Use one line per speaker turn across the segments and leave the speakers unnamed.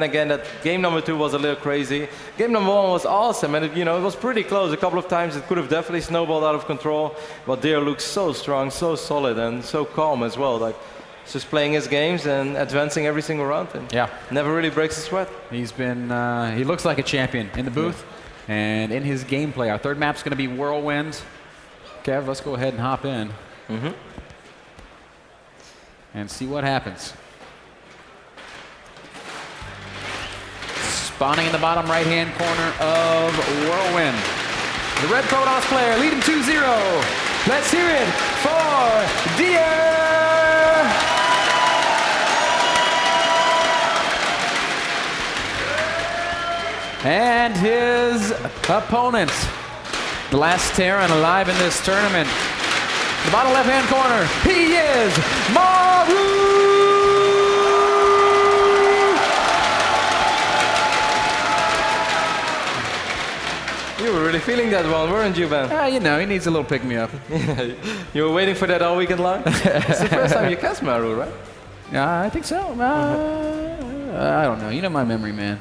Again, that game number 2 was a little crazy. Game number 1 was awesome, and it was pretty close. A couple of times it could have definitely snowballed out of control. But Deer looks so strong, so solid, and so calm as well. Like, he's just playing his games and advancing every single round. And never really breaks a sweat.
He's been, he looks like a champion in the booth and in his gameplay. Our third map's going to be Whirlwind. Kev, let's go ahead and hop in and see what happens. Spawning in the bottom right-hand corner of Whirlwind. The red Protoss player leading 2-0. Let's hear it for Deer! And his opponent, the last Terran alive in this tournament. The bottom left-hand corner, he is Maru!
You were really feeling that one, weren't you, Ben?
You know, he needs a little pick-me-up.
You were waiting for that all weekend long? It's the first time you cast Maru, right?
Yeah, I think so. I don't know. You know my memory, man.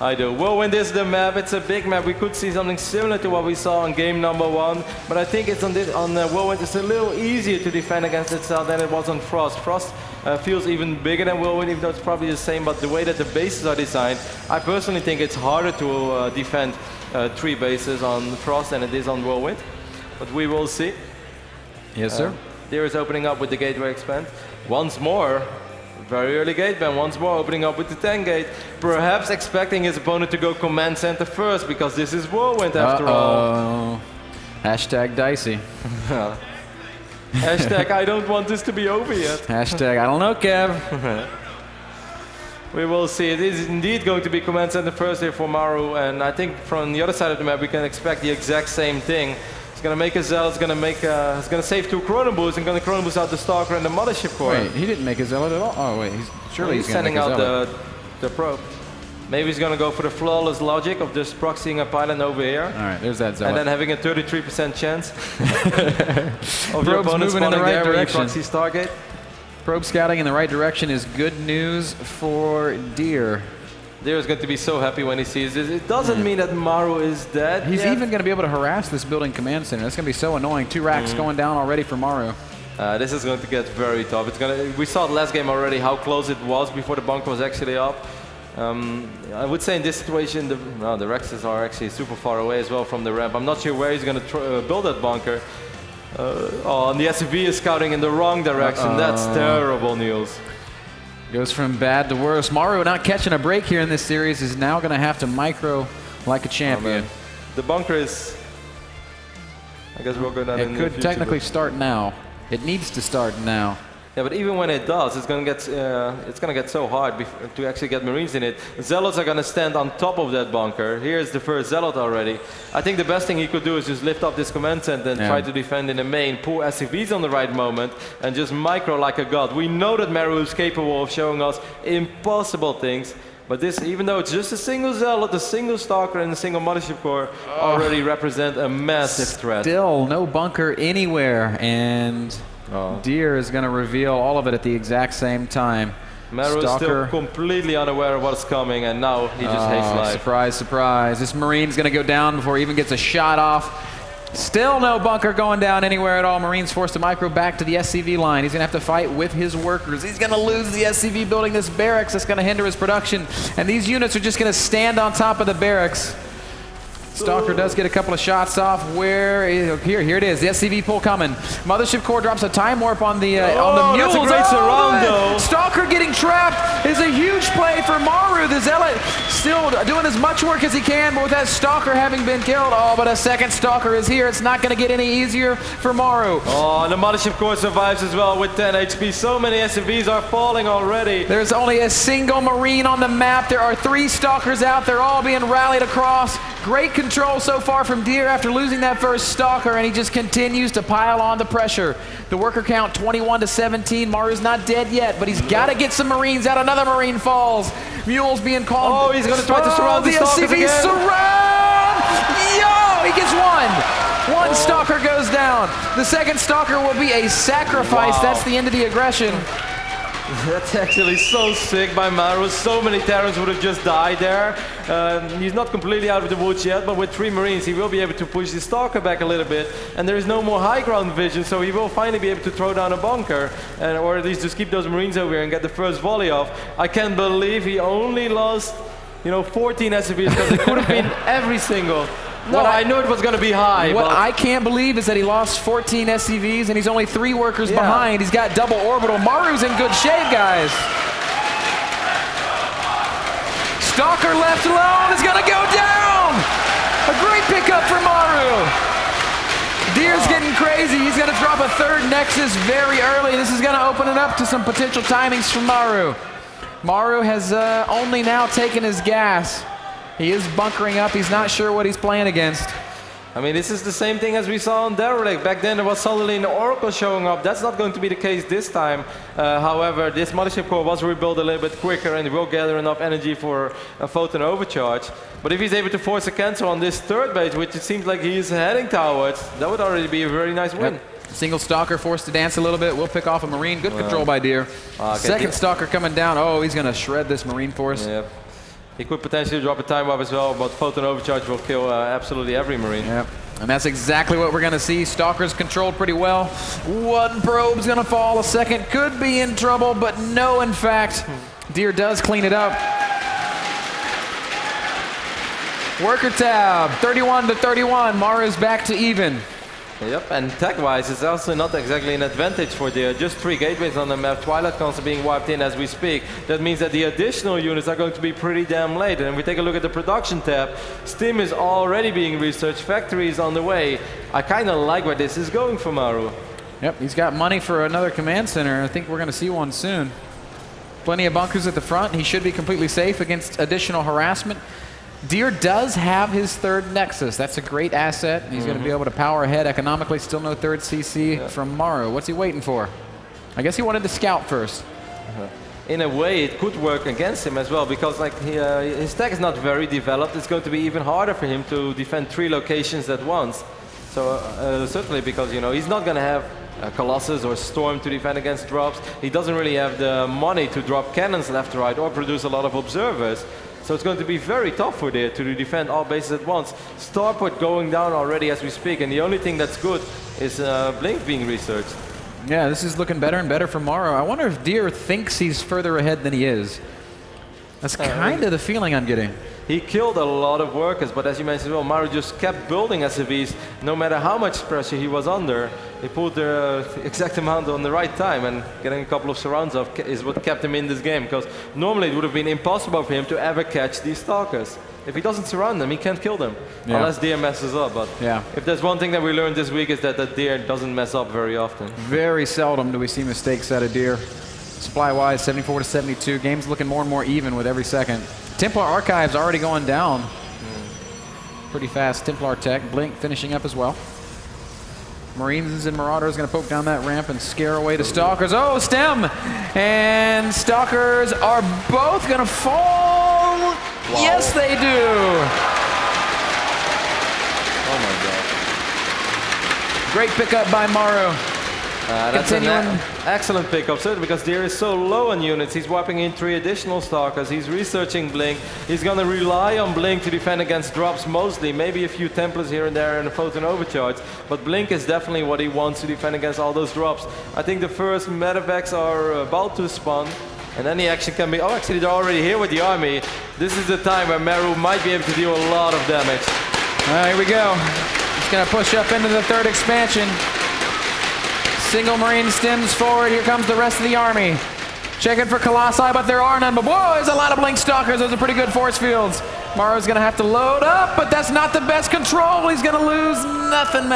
I do. Whirlwind is the map. It's a big map. We could see something similar to what we saw on game number 1, but I think it's on Whirlwind. It's a little easier to defend against itself than it was on Frost. Frost feels even bigger than Whirlwind, even though it's probably the same. But the way that the bases are designed, I personally think it's harder to defend 3 bases on Frost than it is on Whirlwind. But we will see.
Yes, sir.
There is opening up with the gateway expand once more. Very early gate ban, once more opening up with the 10 gate, perhaps expecting his opponent to go command center first, because this is Whirlwind after all.
Hashtag dicey.
Hashtag I don't want this to be over yet.
Hashtag I don't know, Kev.
We will see. It is indeed going to be command center first here for Maru, and I think from the other side of the map we can expect the exact same thing. He's gonna make a zealot, he's gonna save 2 chrono boosts and gonna chrono boost out the Stalker and the Mothership Core.
Wait, he didn't make a zealot at all? Oh wait, surely he's
sending out the probe. Maybe he's gonna go for the flawless logic of just proxying a pylon over here.
Alright, there's that zealot.
And then having a 33% chance of your
Probe's
opponent
moving in the
spawning
right
there when you
direction.
proxy Stargate.
Probe scouting in the right direction is good news for Deer.
Deer is going to be so happy when he sees this. It doesn't mean that Maru is dead.
He's even going to be able to harass this building command center. That's going to be so annoying. 2 racks going down already for Maru.
This is going to get very tough. We saw the last game already how close it was before the bunker was actually up. I would say in this situation the Rexes are actually super far away as well from the ramp. I'm not sure where he's going to build that bunker. And the SUV is scouting in the wrong direction. That's terrible news.
Goes from bad to worse. Maru, not catching a break here in this series, is now going to have to micro like a champion.
The bunker is... I guess we'll go down in the future.
It could technically start now. It needs to start now.
Yeah, but even when it does, it's going to get so hard to actually get Marines in it. Zealots are going to stand on top of that bunker. Here's the first Zealot already. I think the best thing he could do is just lift up this command center and try to defend in the main, pull SCVs on the right moment, and just micro like a god. We know that Maru is capable of showing us impossible things, but this, even though it's just a single Zealot, a single Stalker, and a single Mothership Core, already represent a massive threat.
Still no bunker anywhere, and Deer is going to reveal all of it at the exact same time.
Maru is still completely unaware of what's coming, and now he just hates life.
Surprise, surprise. This Marine's going to go down before he even gets a shot off. Still no bunker going down anywhere at all. Marine's forced to micro back to the SCV line. He's going to have to fight with his workers. He's going to lose the SCV building this barracks. That's going to hinder his production. And these units are just going to stand on top of the barracks. Stalker does get a couple of shots off. Here it is. The SCV pull coming. Mothership Core drops a time warp on the mules.
That's a great surround, though.
Stalker getting trapped is a huge play for Maru. The Zealot still doing as much work as he can, but with that Stalker having been killed, but a second Stalker is here. It's not going to get any easier for Maru.
And the Mothership Core survives as well with 10 HP. So many SCVs are falling already.
There's only a single Marine on the map. There are 3 Stalkers out. They're all being rallied across. Great control so far from Deer after losing that first Stalker, and he just continues to pile on the pressure. The worker count 21 to 17. Maru's not dead yet, but he's got to get some Marines out. Another Marine falls. Mules being called.
He's going to try to surround the Stalkers
SCV
again.
surround! Yo! He gets one. One Stalker goes down. The second Stalker will be a sacrifice. That's the end of the aggression.
That's actually so sick by Maru. So many Terrans would have just died there. He's not completely out of the woods yet, but with 3 Marines, he will be able to push the Stalker back a little bit. And there is no more high ground vision, so he will finally be able to throw down a bunker, or at least just keep those Marines over here and get the first volley off. I can't believe he only lost, 14 SCVs, because it could have been every single. No, I knew it was going to be high.
What I can't believe is that he lost 14 SCVs and he's only 3 workers behind. He's got double orbital. Maru's in good shape, guys. Stalker left alone is going to go down. A great pickup for Maru. Deer's getting crazy. He's going to drop a 3rd Nexus very early. This is going to open it up to some potential timings for Maru. Maru has only now taken his gas. He is bunkering up. He's not sure what he's playing against.
I mean, this is the same thing as we saw on Derelict. Back then, there was suddenly an Oracle showing up. That's not going to be the case this time. However, this Mothership Core was rebuilt a little bit quicker and will gather enough energy for a photon overcharge. But if he's able to force a cancel on this 3rd base, which it seems like he's heading towards, that would already be a very nice win.
Single Stalker forced to dance a little bit. We'll pick off a Marine. Good control by Deer. Okay, 2nd Stalker coming down. Oh, he's going to shred this Marine force.
Yep. He could potentially drop a time bomb as well, but photon overcharge will kill absolutely every Marine.
Yep. And that's exactly what we're going to see. Stalker's controlled pretty well. 1 probe's going to fall. A 2nd could be in trouble, but no, in fact. Deer does clean it up. Worker tab, 31 to 31. Maru's back to even.
Yep, and tech-wise, it's also not exactly an advantage for Deer. Just 3 gateways on the map, Twilight Council being wiped in as we speak. That means that the additional units are going to be pretty damn late. And if we take a look at the production tab, Stim is already being researched, Factory is on the way. I kind of like where this is going for Maru.
Yep, he's got money for another command center. I think we're going to see one soon. Plenty of bunkers at the front. He should be completely safe against additional harassment. Deer does have his 3rd Nexus. That's a great asset. He's going to be able to power ahead economically. Still no 3rd CC from Maru. What's he waiting for? I guess he wanted to scout first.
In a way, it could work against him as well, because his tech is not very developed. It's going to be even harder for him to defend 3 locations at once. So certainly because he's not going to have Colossus or Storm to defend against drops. He doesn't really have the money to drop cannons left to right or produce a lot of observers. So it's going to be very tough for Deer to defend all bases at once. Starport going down already as we speak, and the only thing that's good is Blink being researched.
Yeah, this is looking better and better for Maru. I wonder if Deer thinks he's further ahead than he is. That's kind of the feeling I'm getting.
He killed a lot of workers, but as you mentioned, well, Maru just kept building SCVs no matter how much pressure he was under. He pulled the exact amount on the right time, and getting a couple of surrounds off is what kept him in this game, because normally it would have been impossible for him to ever catch these Stalkers. If he doesn't surround them, he can't kill them, unless Deer messes up. But if there's one thing that we learned this week is that Deer doesn't mess up very often.
Very seldom do we see mistakes out of Deer. Supply-wise, 74 to 72. Game's looking more and more even with every second. Templar Archive's already going down. Pretty fast. Templar Tech. Blink finishing up as well. Marines and Marauders going to poke down that ramp and scare away the Stalkers. Oh, Stem! And Stalkers are both going to fall. Wow. Yes, they do.
Oh, my God.
Great pickup by Maru.
That's an excellent pickup, certainly, because Deer is so low on units. He's wiping in 3 additional Stalkers. He's researching Blink. He's going to rely on Blink to defend against drops mostly, maybe a few Templars here and there and a photon overcharge. But Blink is definitely what he wants to defend against all those drops. I think the first medevacs are about to spawn, and any action can be... Oh, actually, they're already here with the army. This is the time where Maru might be able to deal a lot of damage.
Here we go. He's going to push up into the 3rd expansion. Single Marine stems forward. Here comes the rest of the army. Checking for Colossi, but there are none. But whoa, there's a lot of Blink Stalkers. Those are pretty good force fields. Maru's going to have to load up, but that's not the best control. He's going to lose nothing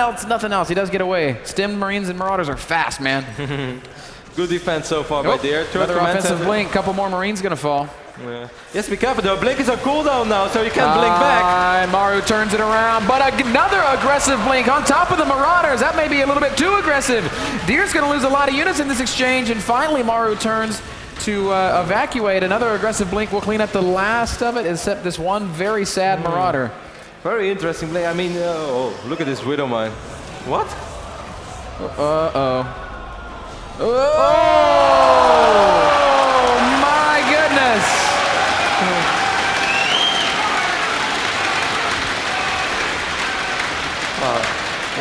else. He does get away. Stemmed Marines and Marauders are fast, man.
Good defense so far by Deer.
Another offensive Blink. Couple more Marines going to fall.
Yeah. Yes, be careful though. Blink is on cooldown now, so you can't blink back.
Maru turns it around, but another aggressive Blink on top of the Marauders. That may be a little bit too aggressive. Deer's going to lose a lot of units in this exchange, and finally Maru turns to evacuate. Another aggressive Blink will clean up the last of it, except this one very sad Marauder.
Very interesting Blink. I mean, oh, look at this Widow Mine. What?
Oh!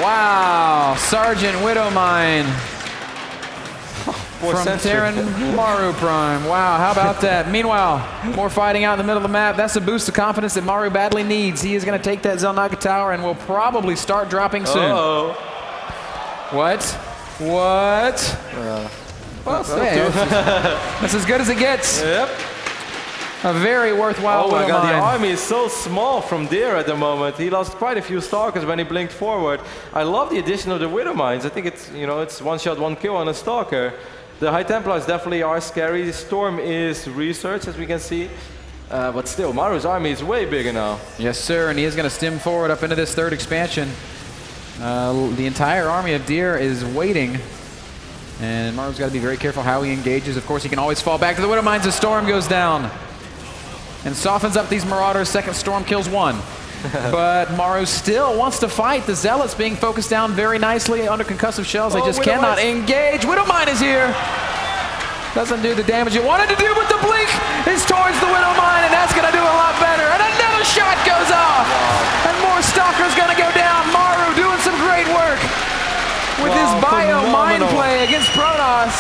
Wow, Sergeant Widowmine
Poor
from
sentry.
Terran Maru Prime. Wow, how about that? Meanwhile, more fighting out in the middle of the map. That's a boost of confidence that Maru badly needs. He is going to take that Zelnaga tower and will probably start dropping soon.
Uh-oh.
What? What?
Well,
Hey, that's as good as it gets.
Yep.
A very worthwhile
Oh my god, the
Widowmine.
army is so small from there at the moment. He lost quite a few stalkers when he blinked forward. I love the addition of the Widow Mines. I think it's, you know, it's one shot, one kill on a stalker. The High Templars definitely are scary. The Storm is research, as we can see. But still, Maru's army is way bigger now.
Yes, sir, and he is going to stem forward up into this third expansion. The entire army of Deer is waiting. And Maru's got to be very careful how he engages. Of course, he can always fall back to the Widow Mines as Storm goes down. And softens up these Marauders. Second Storm kills one. But Maru still wants to fight. The Zealots being focused down very nicely under concussive shells. They just cannot engage. Widowmine is here. Doesn't do the damage it wanted to do, but the blink is towards the Widowmine, and that's going to do a lot better. And another shot goes off. And more Stalkers going to go down. Maru doing some great work with his bio mind play against Protoss.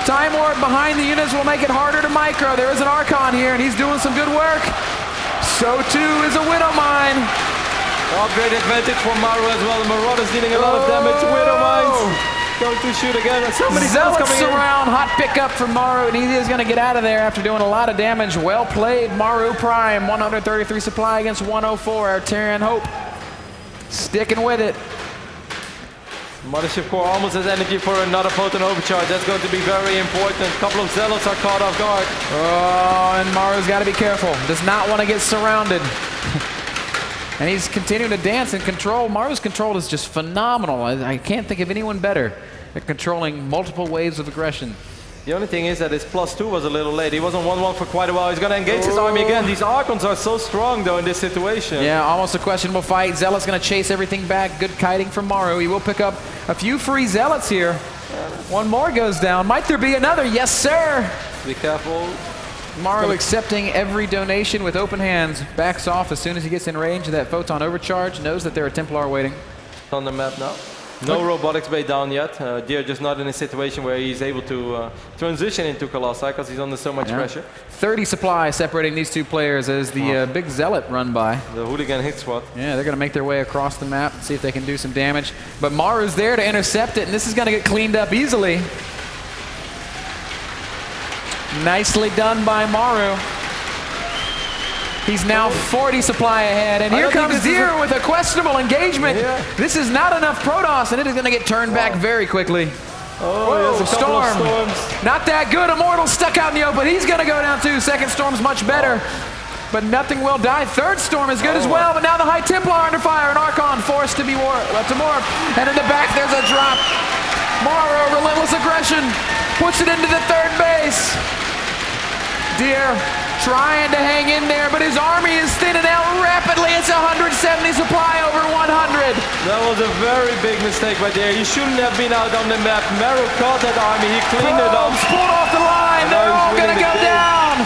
Time Warp behind the units will make it harder to micro. There is an Archon here, and he's doing some good work. So too is a Widowmine.
Oh, great advantage for Maru as well. The Marauders dealing a lot of damage. Widow Mines going to shoot again. So many
Zealots
coming in.
around. Hot pickup for Maru, and he is going to get out of there after doing a lot of damage. Well played, Maru Prime. 133 supply against 104. Our Terran Hope sticking with it.
Mothership Core almost has energy for another photon overcharge. That's going to be very important. A couple of Zealots are caught off guard.
Oh, and Maru's got to be careful. Does not want to get surrounded. And he's continuing to dance and control. Maru's control is just phenomenal. I can't think of anyone better at controlling multiple waves of aggression.
The only thing is that his +2 was a little late. He was on 1-1 for quite a while. He's going to engage his army again. These Archons are so strong, though, in this situation.
Yeah, almost a questionable fight. Zealot's going to chase everything back. Good kiting from Maru. He will pick up a few free Zealots here. One more goes down. Might there be another? Yes, sir.
Be careful.
Maru accepting every donation with open hands. Backs off as soon as he gets in range of that photon overcharge. Knows that there are Templar waiting.
On the map now. No robotics bay down yet. Deer just not in a situation where he's able to transition into Colossi because he's under so much pressure.
30 supply separating these two players as the big Zealot run by.
The hooligan hit squad.
Yeah, they're going to make their way across the map and see if they can do some damage. But Maru's there to intercept it, and this is going to get cleaned up easily. Nicely done by Maru. He's now 40 supply ahead, and here comes Deer with a questionable engagement. Yeah. This is not enough Protoss, and it is going to get turned back very quickly.
Oh,
whoa, Storm. Not that good. Immortal stuck out in the open. He's going to go down too. Second Storm's much better, but nothing will die. Third Storm is good as well, but now the High Templar under fire, and Archon forced to be to morph. And in the back, there's a drop. Maru, relentless aggression, puts it into the third base. Deer trying to hang in there, but his army is thinning out rapidly. It's 170 supply over 100.
That was a very big mistake by Deer. He shouldn't have been out on the map. Maru caught that army. He cleaned it up.
Pulled off the line. They're all going to go down.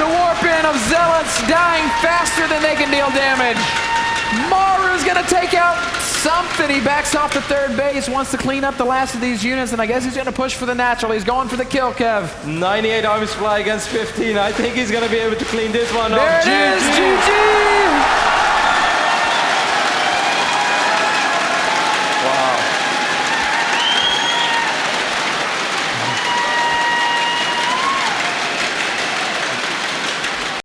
The warp in of Zealots dying faster than they can deal damage. Maru's going to take out something. He backs off the third base, wants to clean up the last of these units, and I guess he's going to push for the natural. He's going for the kill, Kev.
98 army supply against 15. I think he's going to be able to clean this one up.
There it is, GG!